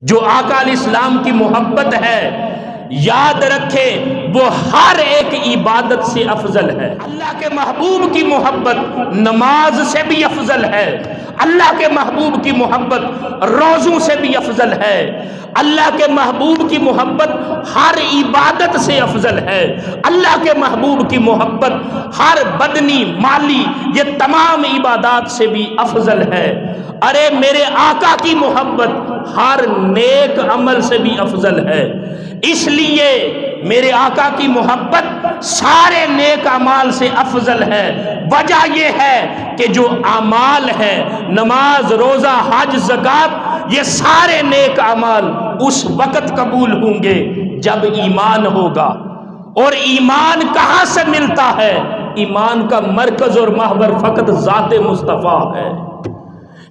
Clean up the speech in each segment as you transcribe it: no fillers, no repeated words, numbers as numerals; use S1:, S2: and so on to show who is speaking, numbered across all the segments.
S1: جو آقا علیہ السلام کی محبت ہے، یاد رکھے وہ ہر ایک عبادت سے افضل ہے۔ اللہ کے محبوب کی محبت نماز سے بھی افضل ہے، اللہ کے محبوب کی محبت روزوں سے بھی افضل ہے، اللہ کے محبوب کی محبت ہر عبادت سے افضل ہے، اللہ کے محبوب کی محبت ہر بدنی مالی یہ تمام عبادات سے بھی افضل ہے۔ ارے میرے آقا کی محبت ہر نیک عمل سے بھی افضل ہے، اس لیے میرے آقا کی محبت سارے نیک اعمال سے افضل ہے۔ وجہ یہ ہے کہ جو اعمال ہے، نماز، روزہ، حج، زکوٰۃ، یہ سارے نیک اعمال اس وقت قبول ہوں گے جب ایمان ہوگا۔ اور ایمان کہاں سے ملتا ہے؟ ایمان کا مرکز اور محور فقط ذات مصطفیٰ ہے۔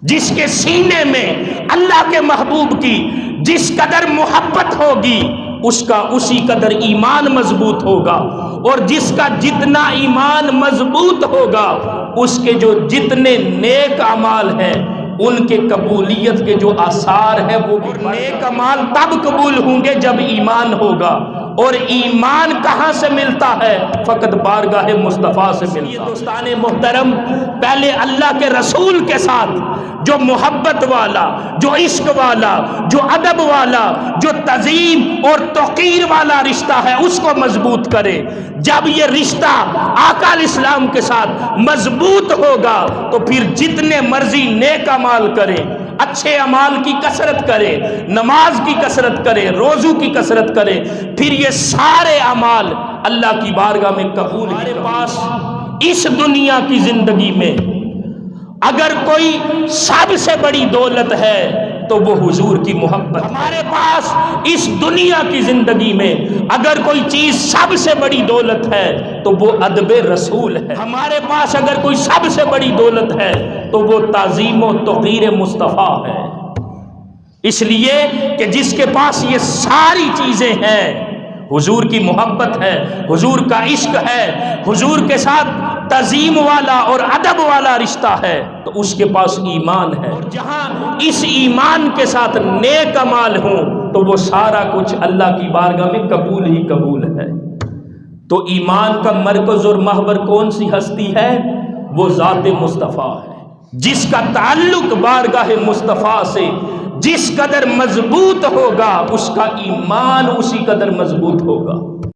S1: جس کے سینے میں اللہ کے محبوب کی جس قدر محبت ہوگی، اس کا اسی قدر ایمان مضبوط ہوگا، اور جس کا جتنا ایمان مضبوط ہوگا، اس کے جو جتنے نیک اعمال ہیں ان کے قبولیت کے جو آثار ہیں وہ بھی نیک اعمال تب قبول ہوں گے جب ایمان ہوگا۔ اور ایمان کہاں سے ملتا ہے؟ فقط بارگاہ مصطفیٰ سے ملتا ہے۔ دوستان محترم، پہلے اللہ کے رسول کے ساتھ جو محبت والا، جو عشق والا، جو ادب والا، جو تعظیم اور توقیر والا رشتہ ہے اس کو مضبوط کرے۔ جب یہ رشتہ آقا علیہ السلام کے ساتھ مضبوط ہوگا تو پھر جتنے مرضی نیک اعمال کرے، اچھے اعمال کی کثرت کرے، نماز کی کثرت کرے، روزوں کی کثرت کرے، پھر یہ سارے اعمال اللہ کی بارگاہ میں قبول ہیں۔ ہمارے پاس اس دنیا کی زندگی میں اگر کوئی سب سے بڑی دولت ہے تو وہ حضور کی محبت۔ ہمارے پاس اس دنیا کی زندگی میں اگر کوئی چیز سب سے بڑی دولت ہے تو وہ ادب رسول ہے۔ ہمارے پاس اگر کوئی سب سے بڑی دولت ہے تو وہ تعظیم و توقیر مصطفیٰ ہے۔ اس لیے کہ جس کے پاس یہ ساری چیزیں ہیں، حضور کی محبت ہے، حضور کا عشق ہے، حضور کے ساتھ تعظیم والا اور ادب والا رشتہ ہے، تو اس کے پاس ایمان ہے۔ اور جہاں اس ایمان کے ساتھ نیک اعمال ہوں تو وہ سارا کچھ اللہ کی بارگاہ میں قبول ہی قبول ہے۔ تو ایمان کا مرکز اور محور کون سی ہستی ہے؟ وہ ذات مصطفیٰ ہے، جس کا تعلق بارگاہ مصطفیٰ سے جس قدر مضبوط ہوگا اس کا ایمان اسی قدر مضبوط ہوگا۔